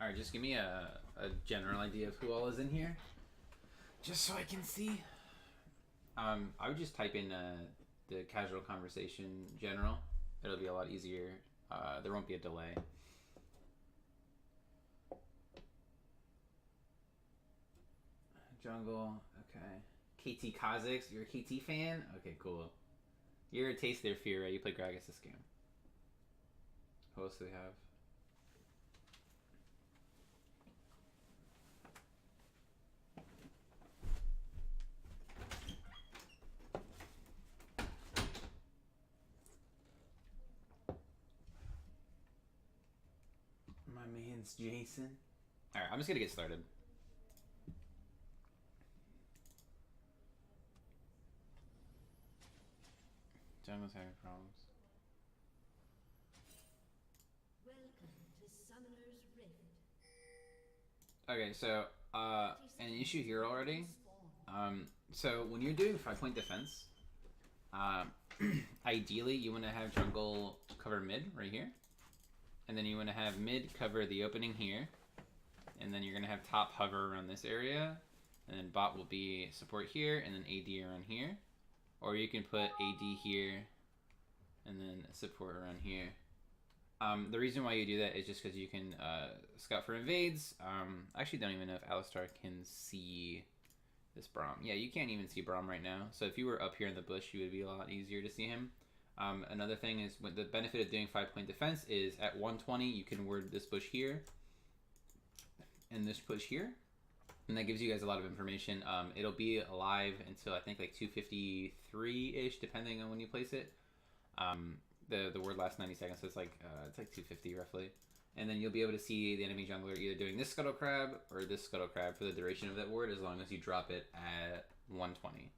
Alright, just give me a general idea of who all is in here. Just so I can see. I would just type in the casual conversation general. It'll be a lot easier. There won't be a delay. Jungle, okay. KT Kazakhs, you're a KT fan? Okay, cool. You're a Taste Their Fear, right? You play Gragas this game. Who else do we have? My man's Jason. Alright, I'm just gonna get started. Jungle's having problems. Welcome to Summoner's Rift. Okay, so an issue here already. So when you're doing 5-point defense, ideally you want to have jungle cover mid right here, and then you want to have mid cover the opening here, and then you're gonna have top hover around this area, and then bot will be support here, and then AD around here, or you can put AD here, and then support around here. The reason why you do that is just because you can scout for invades. I actually don't even know if Alistar can see this Braum. Yeah, you can't even see Braum right now. So if you were up here in the bush, you would be a lot easier to see him. Another thing is, the benefit of doing 5-point defense is at 120, you can ward this bush here and this push here. And that gives you guys a lot of information. It'll be alive until I think like 253-ish, depending on when you place it. The word lasts 90 seconds, so it's like 250 roughly. And then you'll be able to see the enemy jungler either doing this scuttle crab or this scuttle crab for the duration of that ward, as long as you drop it at 120.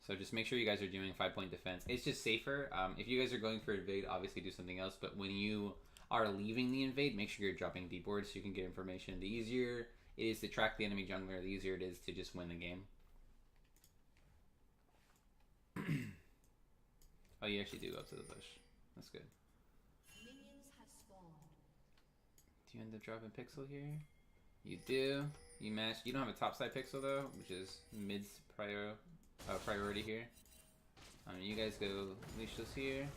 So just make sure you guys are doing 5-point defense. It's just safer. If you guys are going for invade, obviously do something else. But when you are leaving the invade, make sure you're dropping deep wards so you can get information. The easier it is to track the enemy jungler, the easier it is to just win the game. Oh, you actually do go up to the bush. That's good. Minions have spawned. Do you end up dropping pixel here? You do. You match. You don't have a topside pixel though, which is mid's priority here. You guys go leashless here.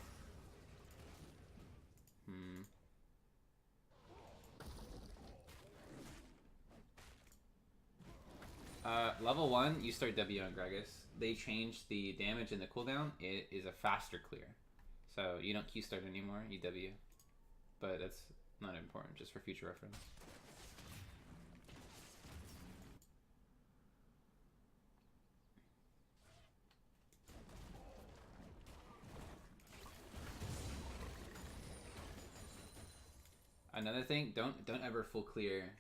Level 1, you start W on Gragas. They changed the damage and the cooldown. It is a faster clear. So you don't Q start anymore, you W. But that's not important, just for future reference. Another thing, don't ever full clear.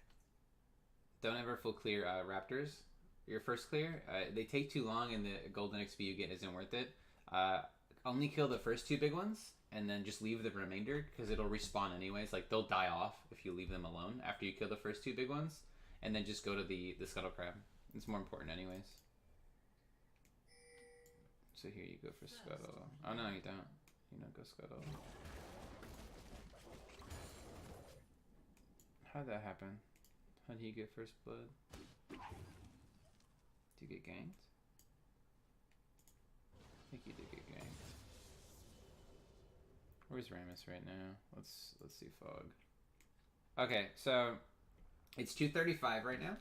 Don't ever full clear Raptors. Your first clear, they take too long, and the golden XP you get isn't worth it. Only kill the first 2 big ones, and then just leave the remainder, because it'll respawn anyways. Like, they'll die off if you leave them alone after you kill the first 2 big ones, and then just go to the scuttle crab. It's more important anyways. So here you go for scuttle. Oh no, you don't. You don't go scuttle. How'd that happen? How do you get first blood? Do you get ganked? I think you did get ganked. Where's Rammus right now? Let's see Fog. Okay, so it's 235 right now.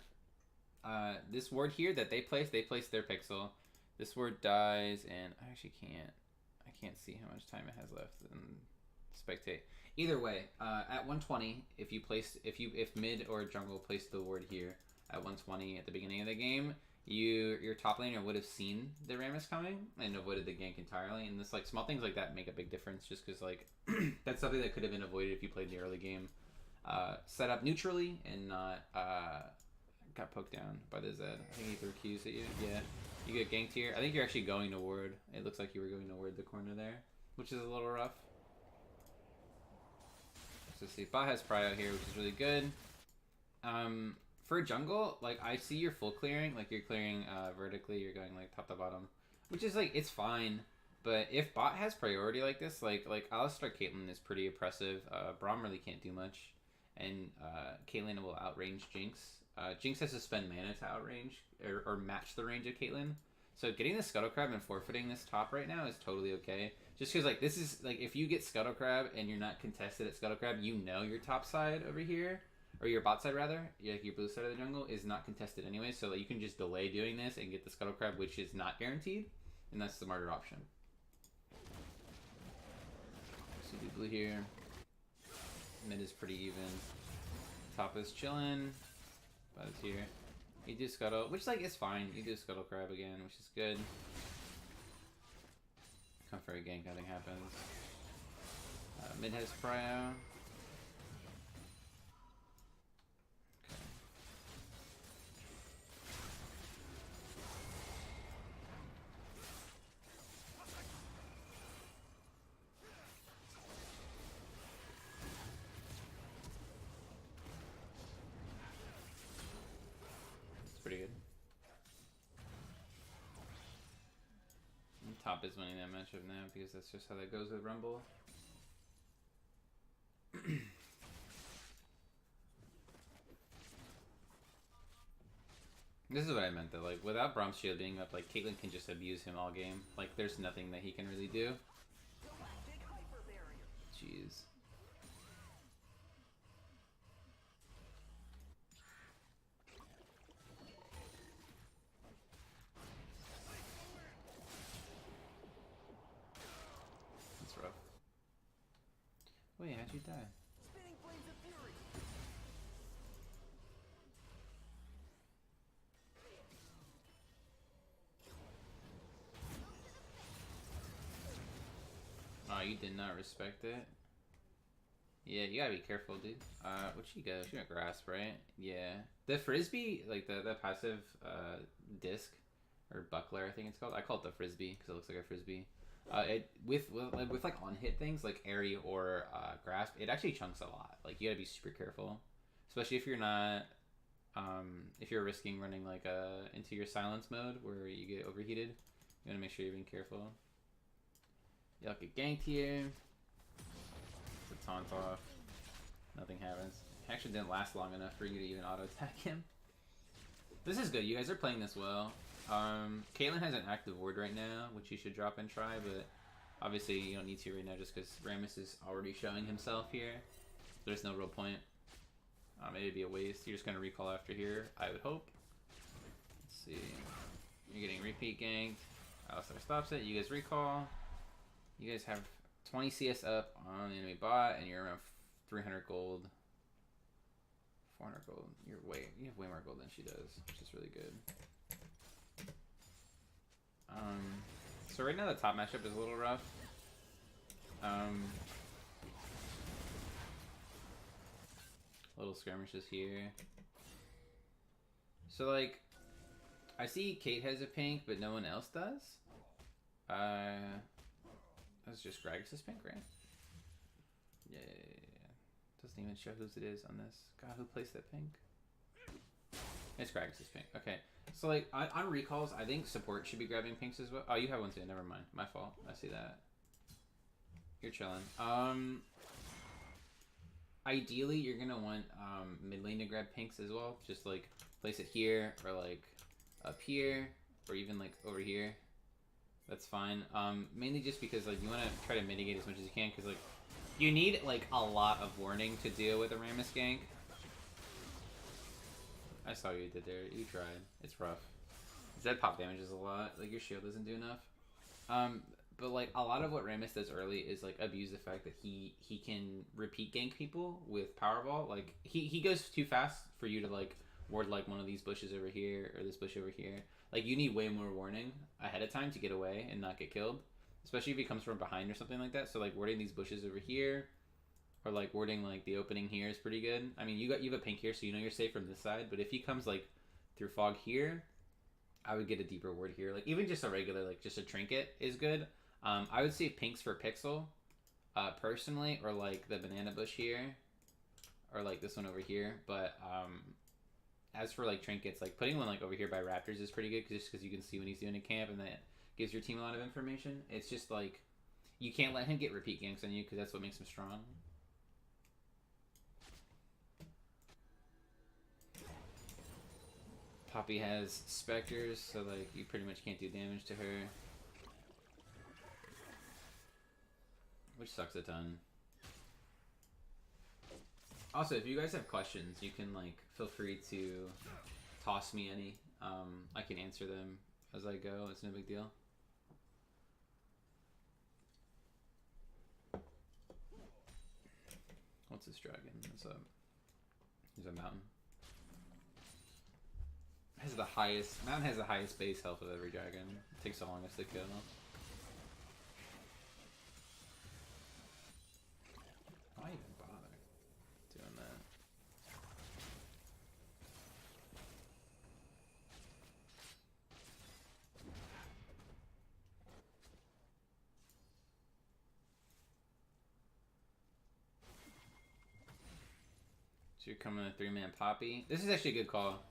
This ward here that they placed their pixel. This ward dies, and I actually can't see how much time it has left and spectate. Either way, at 120, if mid or jungle placed the ward here at 120 at the beginning of the game, your top laner would have seen the Rammus coming and avoided the gank entirely. And this, like, small things like that make a big difference, just because, like, that's something that could have been avoided if you played the early game set up neutrally and not got poked down by the Zed. I think he threw Qs at you. Yeah, you get ganked here. I think you're actually going to ward. It looks like you were going to ward the corner there, which is a little rough. Let's see. Bot has prio here, which is really good. For jungle, like, I see your full clearing. Like, you're clearing vertically. You're going, like, top to bottom, which is, like, it's fine. But if bot has priority like this, like Alistar Caitlyn is pretty oppressive. Braum really can't do much. and Caitlyn will outrange Jinx. Jinx has to spend mana to outrange or match the range of Caitlyn. So getting the Scuttle Crab and forfeiting this top right now is totally okay. Just because like this is like if you get Scuttle Crab and you're not contested at Scuttle Crab, you know your top side over here, or your bot side rather, like your blue side of the jungle is not contested anyway. So like, you can just delay doing this and get the Scuttle Crab, which is not guaranteed, and that's the smarter option. So do blue here. Mid is pretty even. Top is chilling. Bot is here. You do Scuttle, which like is fine. You do Scuttle Crab again, which is good. Come for a gank, nothing happens. Mid has Cryo. Okay. It's pretty good. Top is winning that matchup now because that's just how that goes with Rumble. This is what I meant though, like without Braum's shield being up, like Caitlyn can just abuse him all game. Like there's nothing that he can really do. Jeez. That's rough. Wait, how'd you die? Oh, you did not respect it? Yeah, you gotta be careful, dude. Where'd she go? She went grasp, right? Yeah. The frisbee, like the passive disc or buckler, I think it's called. I call it the frisbee because it looks like a frisbee. It with like on hit things like airy or grasp, it actually chunks a lot. Like you gotta be super careful, especially if you're not if you're risking running like into your silence mode where you get overheated. You wanna make sure you're being careful. Y'all get ganked here. It's a taunt off. Nothing happens. It actually didn't last long enough for you to even auto attack him. This is good. You guys are playing this well. Caitlyn has an active ward right now, which you should drop and try, but obviously you don't need to right now just because Rammus is already showing himself here. There's no real point. It'd be a waste. You're just going to recall after here, I would hope. Let's see. You're getting repeat ganked. Alistar stops it. You guys recall. You guys have 20 CS up on the enemy bot, and you're around 300 gold. 400 gold. You have way more gold than she does, which is really good. So right now the top matchup is a little rough. Little skirmishes here. So like, I see Kate has a pink, but no one else does. That's just Gragas' pink, right? Yeah. Doesn't even show whose it is on this. God, who placed that pink? It's Gragas' pink. Okay. So, like, on recalls, I think support should be grabbing pinks as well. Oh, you have one too. Never mind. My fault. I see that. You're chilling. Ideally, you're going to want mid lane to grab pinks as well. Just, like, place it here or, like, up here or even, like, over here. That's fine. Mainly just because, like, you want to try to mitigate as much as you can because, like, you need, like, a lot of warning to deal with a Rammus gank. I saw what you did there. You tried. It's rough. Zed pop damages a lot. Like, your shield doesn't do enough. But, like, a lot of what Rammus does early is, like, abuse the fact that he can repeat gank people with Powerball. Like, he goes too fast for you to, like, ward, like, one of these bushes over here or this bush over here. Like, you need way more warning ahead of time to get away and not get killed. Especially if he comes from behind or something like that. So, like, warding these bushes over here or, like, warding, like, the opening here is pretty good. I mean, you have a pink here, so you know you're safe from this side. But if he comes, like, through fog here, I would get a deeper ward here. Like, even just a regular, like, just a trinket is good. I would say pinks for Pixel, personally, or, like, the banana bush here. Or, like, this one over here. But, as for, like, trinkets, like, putting one, like, over here by Raptors is pretty good. Just because you can see what he's doing in camp, and that gives your team a lot of information. It's just, like, you can't let him get repeat ganks on you, because that's what makes him strong. Poppy has specters, so like you pretty much can't do damage to her. Which sucks a ton. Also, if you guys have questions, you can like feel free to toss me any. I can answer them as I go. It's no big deal. What's this dragon? It's a mountain. Has the highest mountain has the highest base health of every dragon. It takes the longest to kill. Why even bother doing that? So you're coming a 3-man Poppy. This is actually a good call.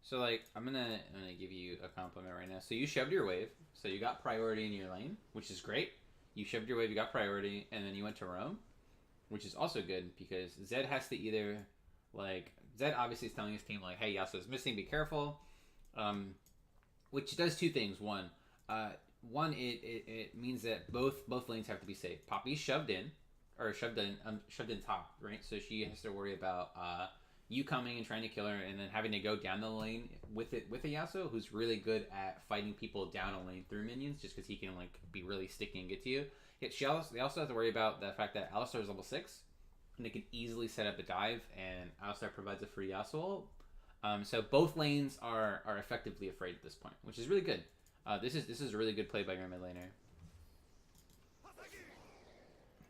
So like I'm gonna give you a compliment right now. So you shoved your wave, so you got priority in your lane, which is great. You shoved your wave, you got priority, and then you went to roam, which is also good because Zed has to either like Zed obviously is telling his team like, hey, Yasuo's missing, be careful. Which does two things. One, it means that both lanes have to be safe. Poppy's shoved in top, right? So she has to worry about you coming and trying to kill her, and then having to go down the lane with a Yasuo who's really good at fighting people down a lane through minions, just because he can like be really sticky and get to you. They also have to worry about the fact that Alistar is level 6, and they can easily set up a dive, and Alistar provides a free Yasuo. So both lanes are effectively afraid at this point, which is really good. This is a really good play by your mid laner.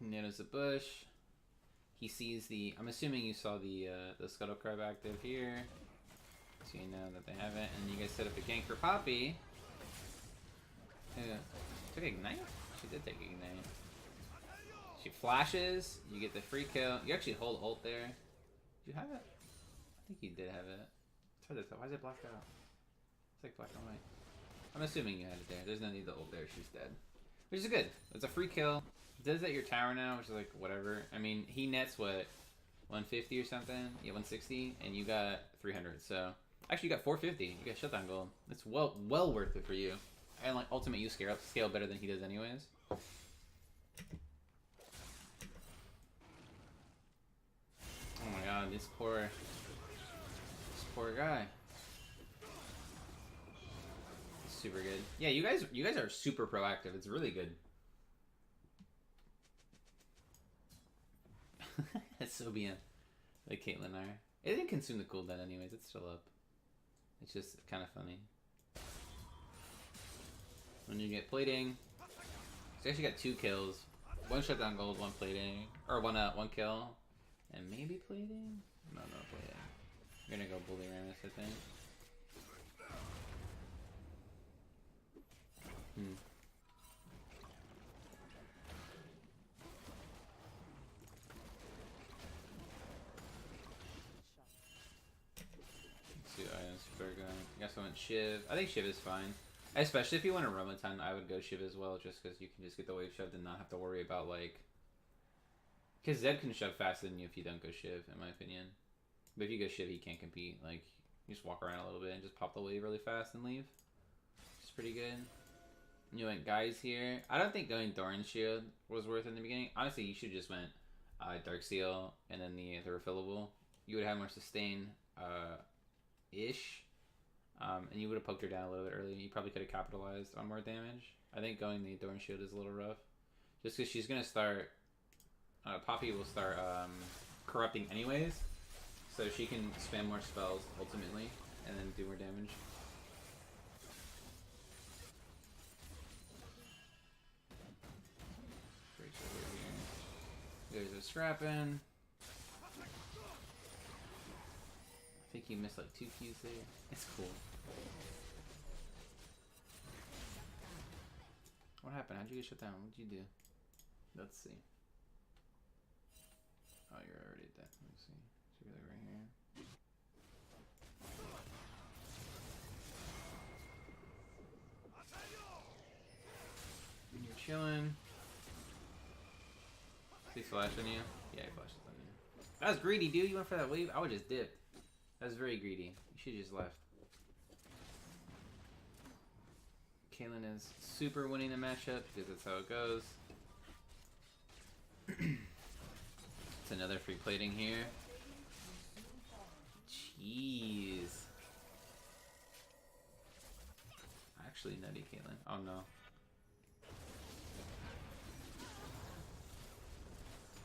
Nanos the bush. He sees the. I'm assuming you saw the Scuttle Crab active here, so you know that they have it. And you guys set up a gank for Poppy. Took Ignite? She did take Ignite. She flashes. You get the free kill. You actually hold ult there. Did you have it? I think you did have it. It's hard to tell. Why is it blacked out? It's like black and white. I'm assuming you had it there. There's no need to ult there. She's dead. Which is good. It's a free kill. Does at your tower now, which is like whatever. I mean, he nets what, 150 or something? Yeah, 160, and you got 300. So actually, you got 450. You got shutdown gold. It's well worth it for you. And like ultimate, you scale better than he does anyways. Oh my god, this poor guy. Super good. Yeah, you guys are super proactive. It's really good. That's so beyond like Caitlyn are. It didn't consume the cooldown anyways, it's still up. It's just kind of funny. When you get plating, so actually got 2 kills. 1 shutdown gold, 1 plating. Or 1 kill. And maybe plating? No plating. You're gonna go Bully Ramus, I think. I guess I went Shiv. I think Shiv is fine. Especially if you want to roam a ton, I would go Shiv as well, just because you can just get the wave shoved and not have to worry about, like... Because Zed can shove faster than you if you don't go Shiv, in my opinion. But if you go Shiv, he can't compete. Like, you just walk around a little bit and just pop the wave really fast and leave. It's pretty good. You went Guys here. I don't think going Doran's Shield was worth it in the beginning. Honestly, you should have just went Dark Seal and then the refillable. You would have more sustain ish. And you would have poked her down a little bit early. You probably could have capitalized on more damage. I think going the Doran Shield is a little rough. Just because she's going to start... Poppy will start corrupting anyways. So she can spam more spells ultimately. And then do more damage. Breach over here. You guys are scrapping. I think you missed like 2 Qs there. It's cool. What happened? How'd you get shut down? What'd you do? Let's see. Oh, you're already dead. Let me see. Should be like right here. You're chilling. Is he flashing you? Yeah, he flashes on you. That was greedy, dude. You went for that wave? I would just dip. That was very greedy. You should have just left. Caitlyn is super winning the matchup because that's how it goes. It's another free plating here. Jeez. Actually, nutty Caitlyn. Oh no.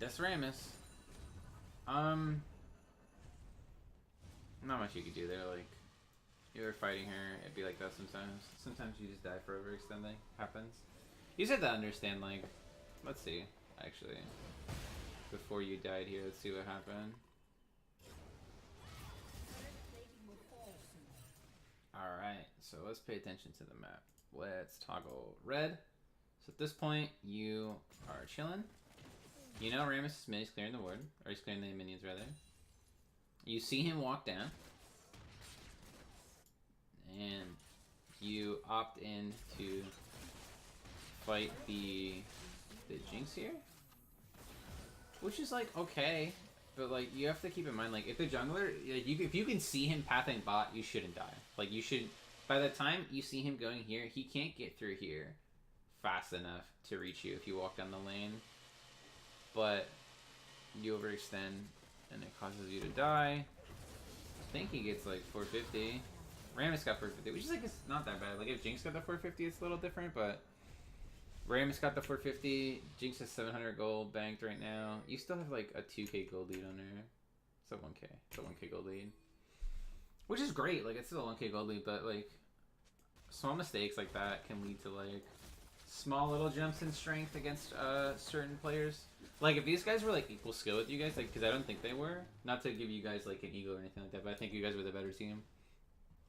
Yes, Ramus. Not much you could do there. Like, you were fighting her, it'd be like that sometimes. Sometimes you just die for overextending. Happens. You just have to understand, like, let's see, actually. Before you died here, let's see what happened. Alright, so let's pay attention to the map. Let's toggle red. So at this point, you are chilling. You know Ramus' mid is clearing the ward, or he's clearing the minions rather. You see him walk down. And you opt in to fight the Jinx here. Which is like, okay. But like, you have to keep in mind, like, if the jungler, like, if you can see him pathing bot, you shouldn't die. Like, you should, by the time you see him going here, he can't get through here fast enough to reach you if you walk down the lane. But you overextend, and it causes you to die. I think he gets like 450. Ramus got 450, which is like, it's not that bad. Like, if Jinx got the 450, it's a little different, but Ramus got the 450. Jinx has 700 gold banked right now. You still have like a 2k gold lead on her. It's a 1k. It's a 1k gold lead. Which is great. Like, it's still a 1k gold lead, but like, small mistakes like that can lead to like small little jumps in strength against certain players. Like, if these guys were like equal skill with you guys, like, because I don't think they were. Not to give you guys like an ego or anything like that, but I think you guys were the better team.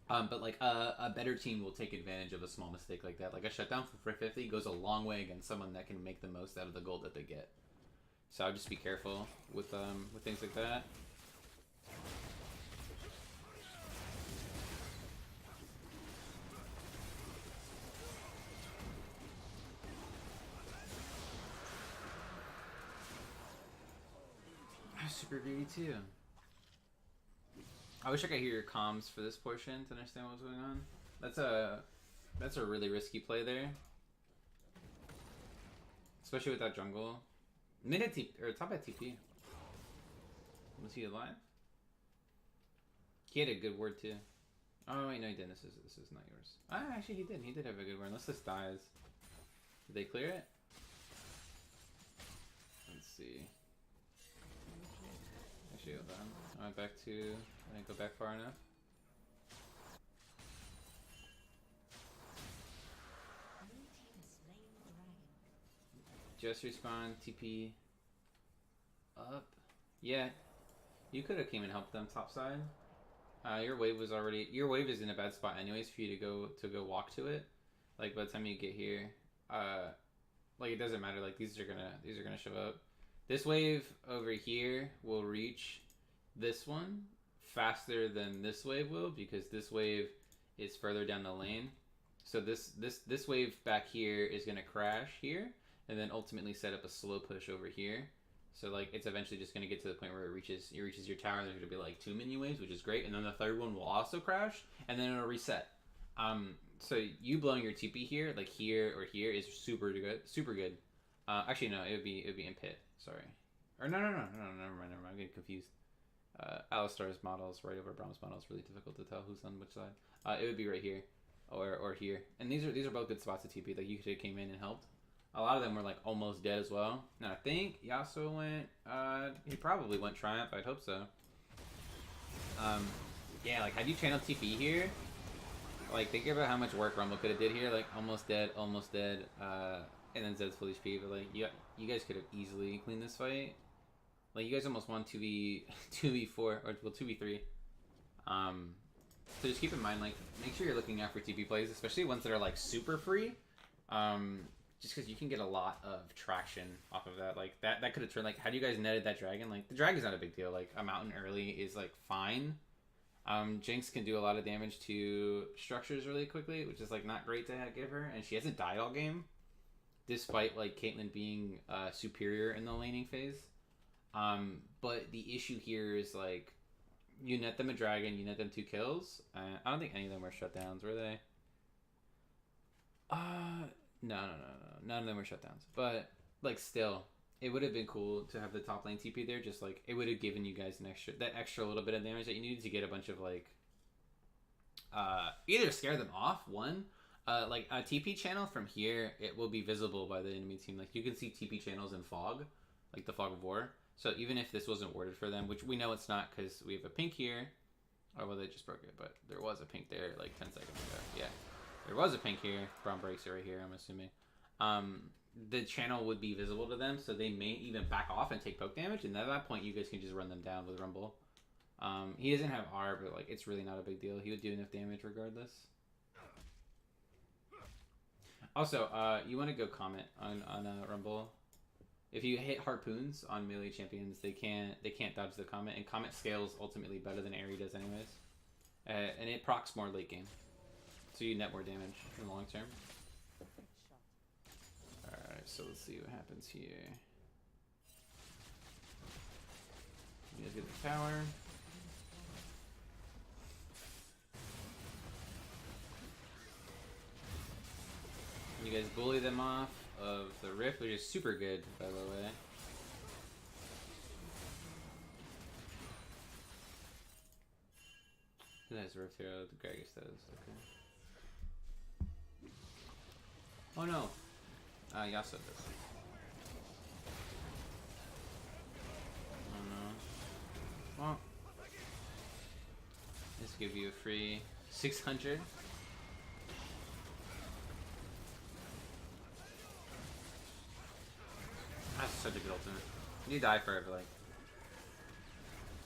But like a better team will take advantage of a small mistake like that. Like a shutdown for 450 goes a long way against someone that can make the most out of the gold that they get. So I'll just be careful with things like that. Super greedy too. I wish I could hear your comms for this portion to understand what's going on. That's a really risky play there, especially with that jungle. Mid at TP or top at TP. Was he alive? He had a good word too. Oh wait, no, he didn't. This is not yours. Ah, actually, he did. He did have a good word. Unless this dies, did they clear it? Let's see. Actually, hold on. I went back to. I didn't go back far enough. Just respawn, TP up. Yeah, you could have came and helped them top side. Your wave was already. Your wave is in a bad spot anyways for you to go walk to it. Like by the time you get here, like it doesn't matter. Like these are gonna show up. This wave over here will reach this one faster than this wave will because this wave is further down the lane. So this wave back here is gonna crash here and then ultimately set up a slow push over here. So like it's eventually just gonna get to the point where it reaches your tower. There's gonna be like 2 mini waves, which is great, and then the third one will also crash, and then it'll reset. So you blowing your TP here, like here or here, is super good. Super good. Actually, no, it would be in pit. Sorry. Or no, never mind. I'm getting confused. Alistar's model is right over Brahm's model. It's really difficult to tell who's on which side. It would be right here, or here. And these are both good spots to TP. Like you could have came in and helped. A lot of them were like almost dead as well. Now I think Yasuo went. He probably went Triumph. I'd hope so. Yeah, like had you channeled TP here, like think about how much work Rumble could have did here. Like almost dead, and then Zed's full HP. But like you guys could have easily cleaned this fight. Like you guys almost won 2v4 or well 2v3. So just keep in mind, like make sure you're looking out for TP plays, especially ones that are like super free. Just because you can get a lot of traction off of that. Like that could have turned like had you guys netted that dragon, like the dragon's not a big deal. Like a mountain early is like fine. Jinx can do a lot of damage to structures really quickly, which is like not great to give her, and she hasn't died all game, despite like Caitlyn being superior in the laning phase. But the issue here is like you net them a dragon, you net them 2 kills. I don't think any of them were shutdowns, were they? None of them were shutdowns. But like, still, it would have been cool to have the top lane TP there. Just like it would have given you guys that extra little bit of damage that you needed to get a bunch of like, either scare them off. Like a TP channel from here, it will be visible by the enemy team. Like you can see TP channels in fog, like the fog of war. So even if this wasn't warded for them, which we know it's not because we have a pink here. Oh, well, they just broke it, but there was a pink there like 10 seconds ago. Yeah. There was a pink here. Braum breaks it right here, I'm assuming. The channel would be visible to them, so they may even back off and take poke damage, and at that point, you guys can just run them down with Rumble. He doesn't have R, but like it's really not a big deal. He would do enough damage regardless. Also, you want to go comment on Rumble. If you hit harpoons on melee champions, they can't dodge the comment, and comment scales ultimately better than Aerie does anyways, and it procs more late game. So you net more damage in the long term. Alright, so let's see what happens here. You guys get the tower. You guys bully them off of the rift, which is super good, by the way. Who has rift hero? The Gragas does, okay. Oh no! Yasuo does. Oh no. Well, let's give you a free 600. That's such a good ultimate. You die for it, but like,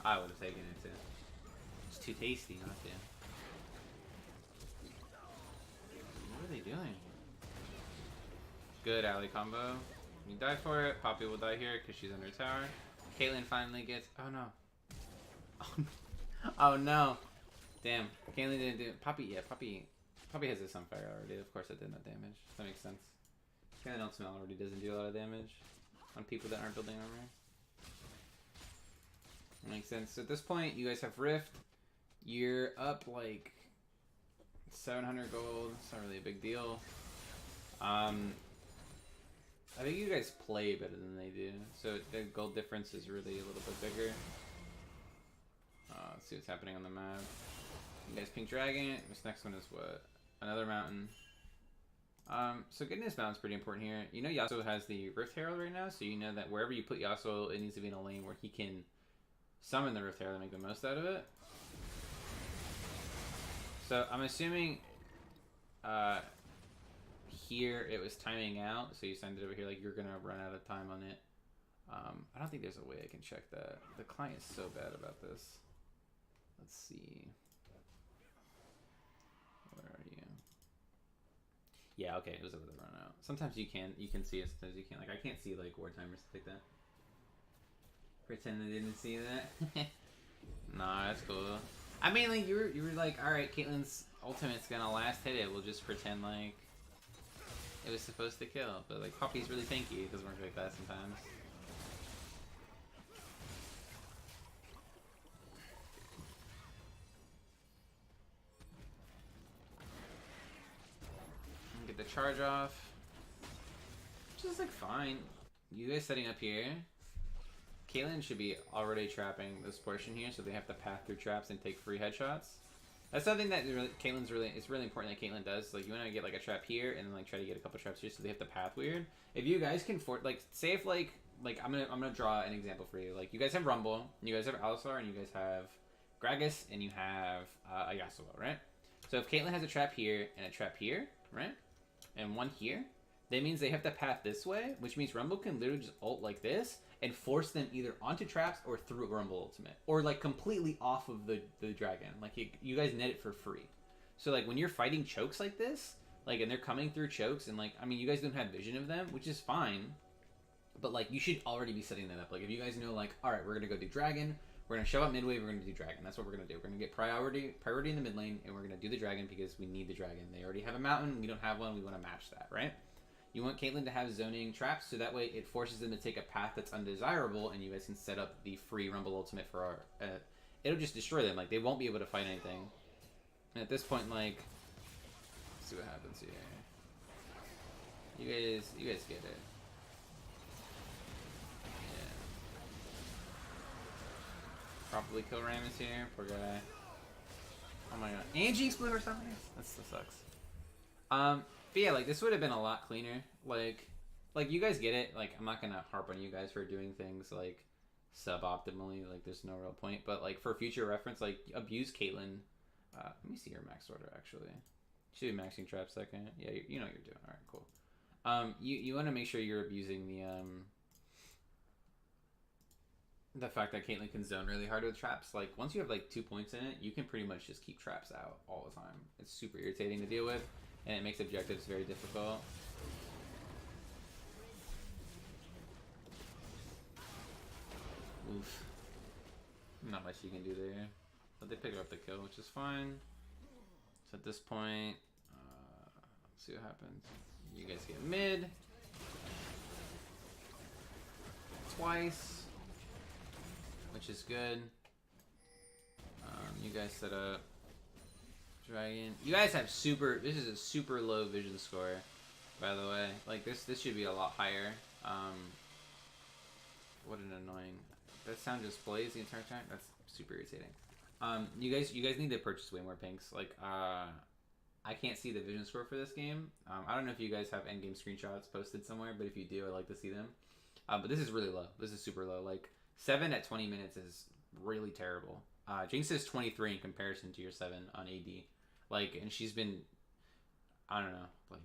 I would have taken it too. It's too tasty not to. What are they doing? Good ally combo. You die for it. Poppy will die here because she's under tower. Caitlyn finally gets. Oh no. Oh no. Oh no. Damn. Caitlyn didn't do. Poppy. Yeah. Poppy has this on fire already. Of course, it did no damage. That makes sense. Caitlyn ultimate already doesn't do a lot of damage on people that aren't building armor. That makes sense. So at this point, you guys have Rift. You're up like 700 gold. It's not really a big deal. I think you guys play better than they do, so the gold difference is really a little bit bigger. Let's see what's happening on the map. You guys pink dragon. This next one is what? Another mountain. So getting this mountain's pretty important here. You know Yasuo has the Rift Herald right now, so you know that wherever you put Yasuo, it needs to be in a lane where he can summon the Rift Herald and make the most out of it. So I'm assuming here it was timing out, so you send it over here like you're gonna run out of time on it. I don't think there's a way I can check that. The client is so bad about this. Let's see. Where are you? Yeah, okay, it was over the run out. Sometimes you can see it, sometimes you can't. Like I can't see like war time or stuff like that. Pretend I didn't see that. Nah, that's cool. I mean, like you were like, all right, Caitlyn's ultimate's gonna last hit it. We'll just pretend like it was supposed to kill. But like Poppy's really tanky. It doesn't work like that sometimes. Get the charge off. Which is like fine. You guys setting up here. Caitlyn should be already trapping this portion here, so they have to path through traps and take free headshots. That's something that it's really important that Caitlyn does. Like you want to get like a trap here and then like try to get a couple traps here, so they have to path weird. If you guys can like say if like I'm gonna draw an example for you. Like you guys have Rumble, you guys have Alistar, and you guys have Gragas, and you have a Yasuo, right? So if Caitlyn has a trap here and a trap here, right, and one here, that means they have to path this way, which means Rumble can literally just ult like this and force them either onto traps or through Rumble ultimate, or like completely off of the dragon. Like you guys net it for free. So like when you're fighting chokes like this, like and they're coming through chokes, and like I mean you guys don't have vision of them, which is fine, but like you should already be setting that up. Like if you guys know like, all right, we're gonna go do dragon, we're gonna show up midway, we're gonna do dragon. That's what we're gonna do. We're gonna get priority in the mid lane, and we're gonna do the dragon because we need the dragon. They already have a mountain, we don't have one, we want to match that, right? You want Caitlyn to have zoning traps, so that way it forces them to take a path that's undesirable, and you guys can set up the free Rumble ultimate for our... it'll just destroy them. Like, they won't be able to fight anything. And at this point, like... Let's see what happens here. You guys get it. Yeah. Probably kill Rammus here. Poor guy. Oh my god. And Jinx blew her something. That still sucks. But yeah, like this would have been a lot cleaner. Like you guys get it. Like I'm not gonna harp on you guys for doing things like suboptimally. Like there's no real point. But like for future reference, like abuse Caitlyn. Let me see your max order actually. Should be maxing trap second. Yeah, you know what you're doing. All right, cool. You want to make sure you're abusing the fact that Caitlyn can zone really hard with traps. Like once you have like 2 points in it, you can pretty much just keep traps out all the time. It's super irritating to deal with, and it makes objectives very difficult. Oof. Not much you can do there, but they pick up the kill, which is fine. So at this point, let's see what happens. You guys get mid twice, which is good. You guys set up dragon. You guys have super. This is a super low vision score, by the way. Like this should be a lot higher. What an annoying. That sound just plays the entire time. That's super irritating. You guys need to purchase way more pinks. Like I can't see the vision score for this game. I don't know if you guys have endgame screenshots posted somewhere, but if you do, I'd like to see them. But this is really low. This is super low. Like 7 at 20 minutes is really terrible. Jinx is 23 in comparison to your 7 on AD. Like, and she's been, I don't know, like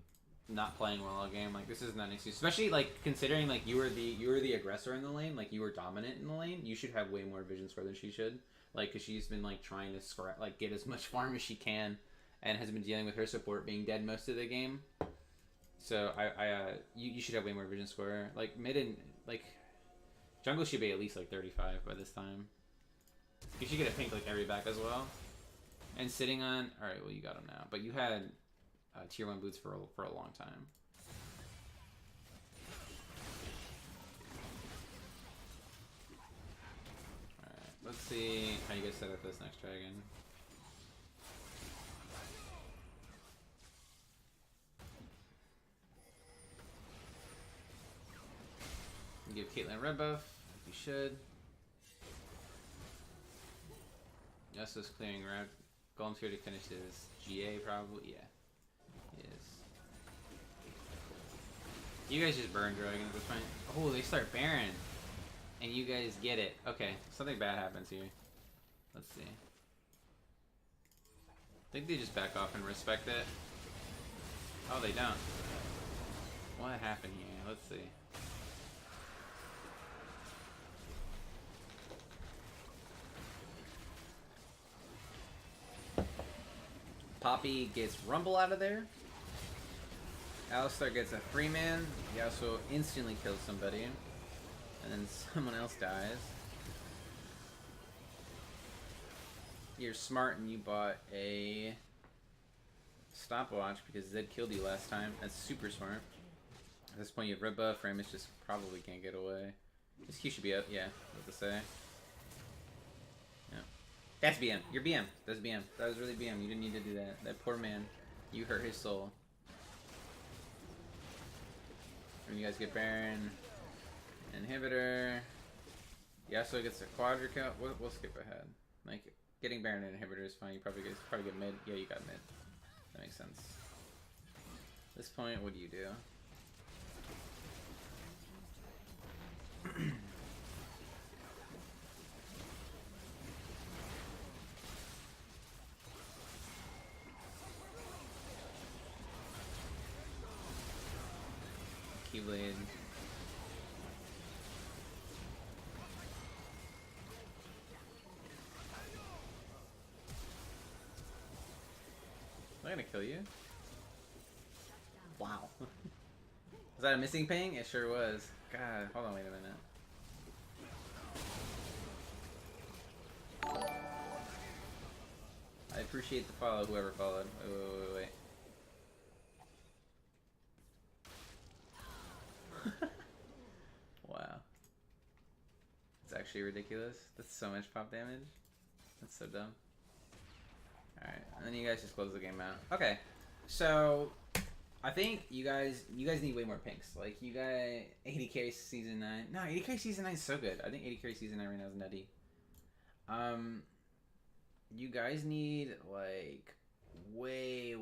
not playing well all game. Like this is not an excuse, especially like considering like you were the aggressor in the lane. Like you were dominant in the lane. You should have way more vision score than she should. Like, cause she's been like trying to get as much farm as she can. And has been dealing with her support being dead most of the game. So you should have way more vision score. Like mid and like jungle should be at least like 35 by this time. You should get a pink like every back as well. And sitting on, all right, well you got them now, but you had tier 1 boots for a long time. All right, let's see how you guys set up this next dragon. Give Caitlyn a red buff, you should. Yasuo's clearing red. Golem's here to finish his GA probably, yeah. He is. You guys just burn dragon at this point. Oh, they start Baron. And you guys get it. Okay, something bad happens here. Let's see. I think they just back off and respect it. Oh, they don't. What happened here? Let's see. Poppy gets Rumble out of there. Alistar gets a free man. Yasuo instantly kills somebody. And then someone else dies. You're smart and you bought a stopwatch because Zed killed you last time. That's super smart. At this point you have red buff. Rammus just probably can't get away. This Q should be up. Yeah, what to say. That's BM. You're BM. That's BM. That was really BM. You didn't need to do that. That poor man. You hurt his soul. And you guys get Baron. Inhibitor. Yasuo gets a quadra kill. We'll skip ahead. Like, getting Baron and Inhibitor is fine. You probably get mid. Yeah, you got mid. That makes sense. At this point, what do you do? Keyblade. Am I gonna kill you? Wow. Was that a missing ping? It sure was. God, hold on, wait a minute. I appreciate the follow, whoever followed. Wait. Wow. It's actually ridiculous. That's so much pop damage. That's so dumb. Alright, and then you guys just close the game out. Okay, so I think you guys need way more pinks. Like you got 80k season 9. No, 80k season 9 is so good. I think 80k season 9 right now is nutty. You guys need like way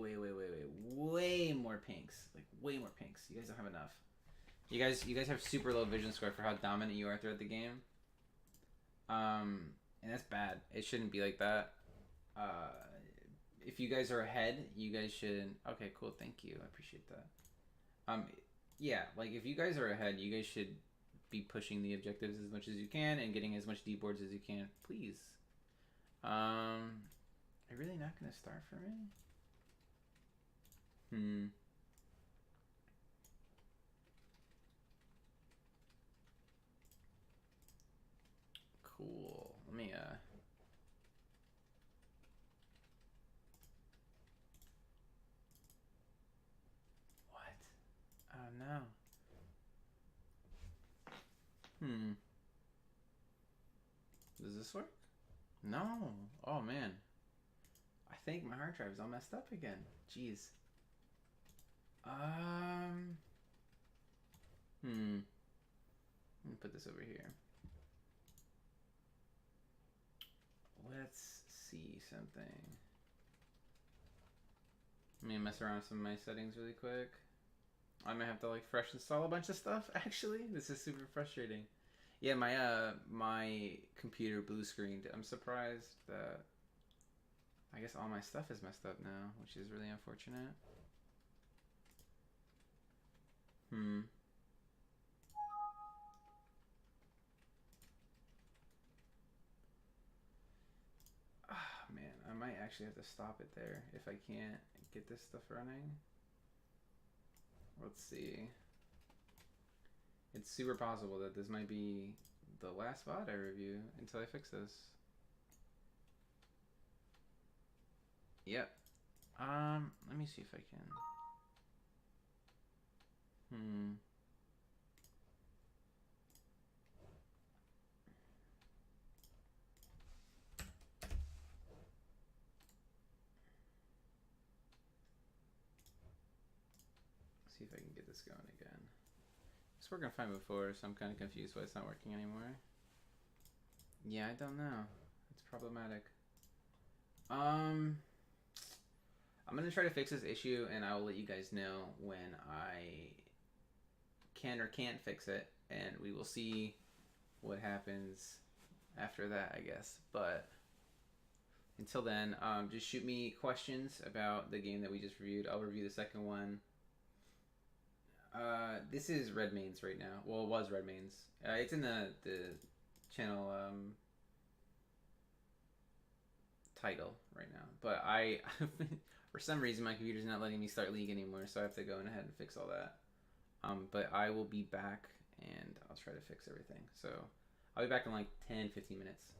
more pinks. Like way more pinks. You guys don't have enough. You guys have super low vision score for how dominant you are throughout the game. And that's bad. It shouldn't be like that. If you guys are ahead, you guys should. Okay, cool. Thank you. I appreciate that. Yeah, like if you guys are ahead, you guys should be pushing the objectives as much as you can and getting as much D boards as you can, please. Are you really not gonna start for me? Cool. Let me What? Oh no. Does this work? No. Oh man. I think my hard drive is all messed up again. Jeez. Let me put this over here. Let's see something. Let me mess around with some of my settings really quick. I might have to like fresh install a bunch of stuff. Actually, this is super frustrating. Yeah, my computer blue screened. I'm surprised that I guess all my stuff is messed up now, which is really unfortunate. Ah, man, I might actually have to stop it there if I can't get this stuff running. Let's see. It's super possible that this might be the last VOD I review until I fix this. Yep. Let me see if I can. See if I can get this going again. It's working fine before, so I'm kind of confused why it's not working anymore. Yeah, I don't know. It's problematic. I'm gonna try to fix this issue, and I will let you guys know when I can or can't fix it, and we will see what happens after that, I guess. But until then, just shoot me questions about the game that we just reviewed. I'll review the second one. This is Red Manes right now. Well, it was Red Manes. It's in the channel title right now. But I, for some reason, my computer's not letting me start League anymore, so I have to go ahead and fix all that. But I will be back, and I'll try to fix everything. So I'll be back in like 10-15 minutes.